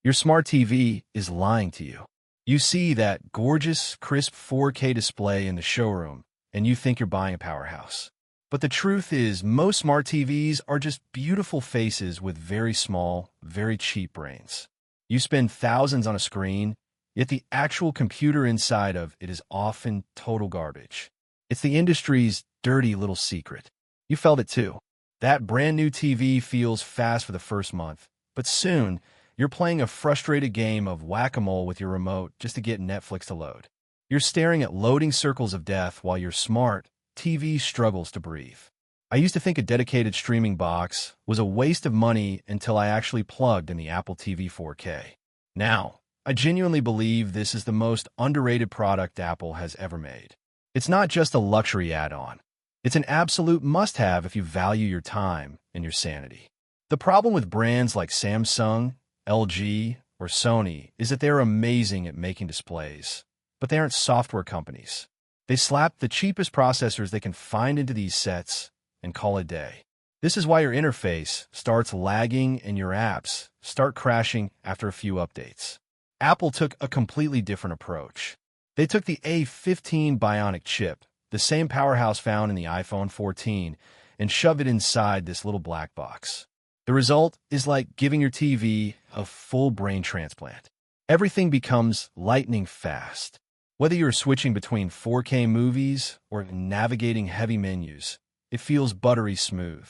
Your smart TV is lying to you. You see that gorgeous, crisp 4K display in the showroom, and you think you're buying a powerhouse. But the truth is, most smart TVs are just beautiful faces with very small, very cheap brains. You spend thousands on a screen, yet the actual computer inside of it is often total garbage. It's the industry's dirty little secret. You felt it too. That brand new TV feels fast for the first month, but soon, you're playing a frustrated game of whack-a-mole with your remote just to get Netflix to load. You're staring at loading circles of death while your smart TV struggles to breathe. I used to think a dedicated streaming box was a waste of money until I actually plugged in the Apple TV 4K. Now, I genuinely believe this is the most underrated product Apple has ever made. It's not just a luxury add-on. It's an absolute must-have if you value your time and your sanity. The problem with brands like Samsung, LG, or Sony is that they're amazing at making displays, but they aren't software companies. They slap the cheapest processors they can find into these sets and call it a day. This is why your interface starts lagging and your apps start crashing after a few updates. Apple took a completely different approach. They took the A15 Bionic chip, the same powerhouse found in the iPhone 14, and shoved it inside this little black box. The result is like giving your TV a full brain transplant. Everything becomes lightning fast. Whether you're switching between 4K movies or navigating heavy menus, it feels buttery smooth.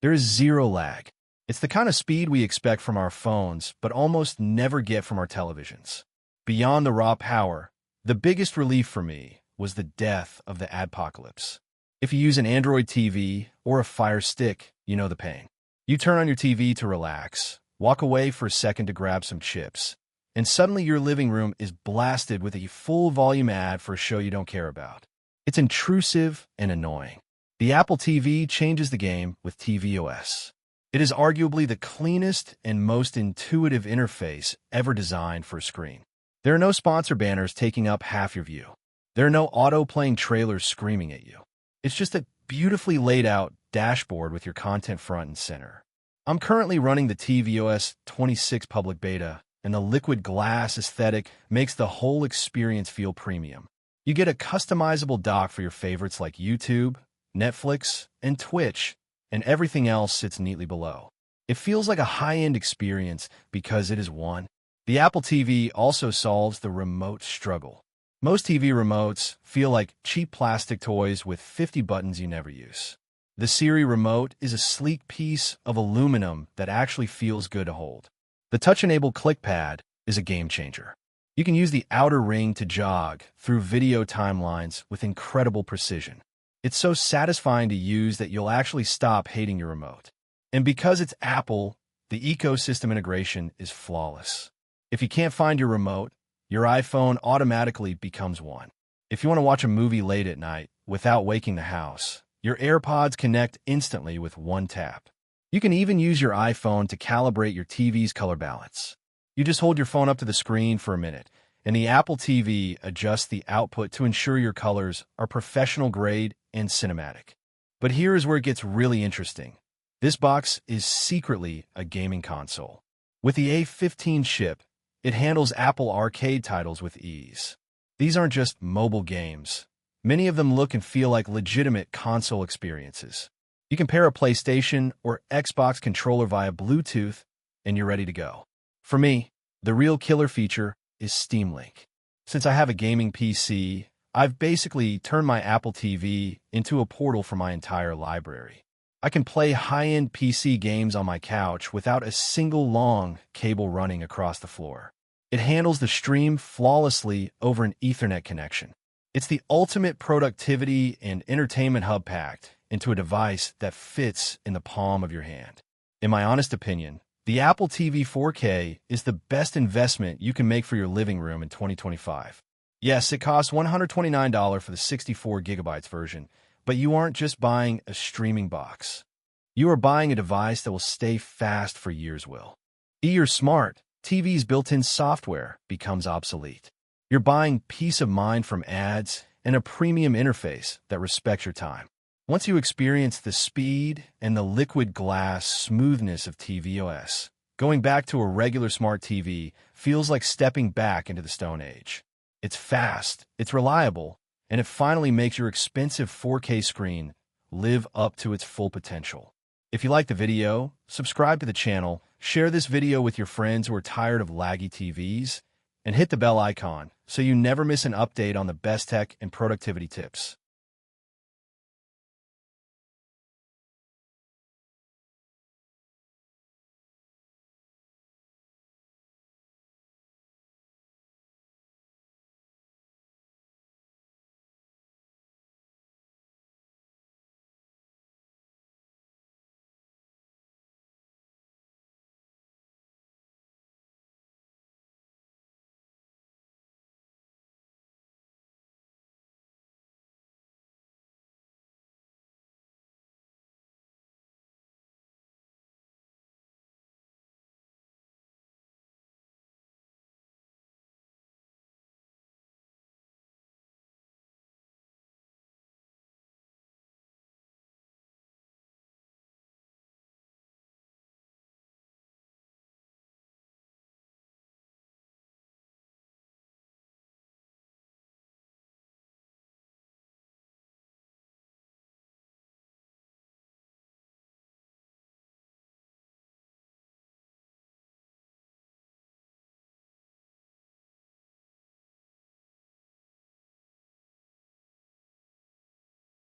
There is zero lag. It's the kind of speed we expect from our phones, but almost never get from our televisions. Beyond the raw power, the biggest relief for me was the death of the adpocalypse. If you use an Android TV or a Fire Stick, you know the pain. You turn on your TV to relax, walk away for a second to grab some chips, and suddenly your living room is blasted with a full-volume ad for a show you don't care about. It's intrusive and annoying. The Apple TV changes the game with tvOS. It is arguably the cleanest and most intuitive interface ever designed for a screen. There are no sponsor banners taking up half your view. There are no auto-playing trailers screaming at you. It's just a beautifully laid out dashboard with your content front and center. I'm currently running the tvOS 26 public beta, and the liquid glass aesthetic makes the whole experience feel premium. You get a customizable dock for your favorites like YouTube, Netflix, and Twitch, and everything else sits neatly below. It feels like a high-end experience because it is one. The Apple TV also solves the remote struggle. Most TV remotes feel like cheap plastic toys with 50 buttons you never use. The Siri remote is a sleek piece of aluminum that actually feels good to hold. The touch-enabled ClickPad is a game-changer. You can use the outer ring to jog through video timelines with incredible precision. It's so satisfying to use that you'll actually stop hating your remote. And because it's Apple, the ecosystem integration is flawless. If you can't find your remote, your iPhone automatically becomes one. If you want to watch a movie late at night without waking the house, your AirPods connect instantly with one tap. You can even use your iPhone to calibrate your TV's color balance. You just hold your phone up to the screen for a minute, and the Apple TV adjusts the output to ensure your colors are professional grade and cinematic. But here is where it gets really interesting. This box is secretly a gaming console. With the A15 chip, it handles Apple Arcade titles with ease. These aren't just mobile games. Many of them look and feel like legitimate console experiences. You can pair a PlayStation or Xbox controller via Bluetooth, and you're ready to go. For me, the real killer feature is Steam Link. Since I have a gaming PC, I've basically turned my Apple TV into a portal for my entire library. I can play high-end PC games on my couch without a single long cable running across the floor. It handles the stream flawlessly over an Ethernet connection. It's the ultimate productivity and entertainment hub packed into a device that fits in the palm of your hand. In my honest opinion, the Apple TV 4K is the best investment you can make for your living room in 2025. Yes, it costs $129 for the 64 gigabytes version, but you aren't just buying a streaming box. You are buying a device that will stay fast for years, Will. Your Smart TV's built-in software becomes obsolete. You're buying peace of mind from ads and a premium interface that respects your time. Once you experience the speed and the liquid glass smoothness of tvOS, Going back to a regular smart TV feels like stepping back into the Stone Age. It's fast, it's reliable, and it finally makes your expensive 4K screen live up to its full potential. If you like the video, subscribe to the channel, share this video with your friends who are tired of laggy TVs, and hit the bell icon so you never miss an update on the best tech and productivity tips.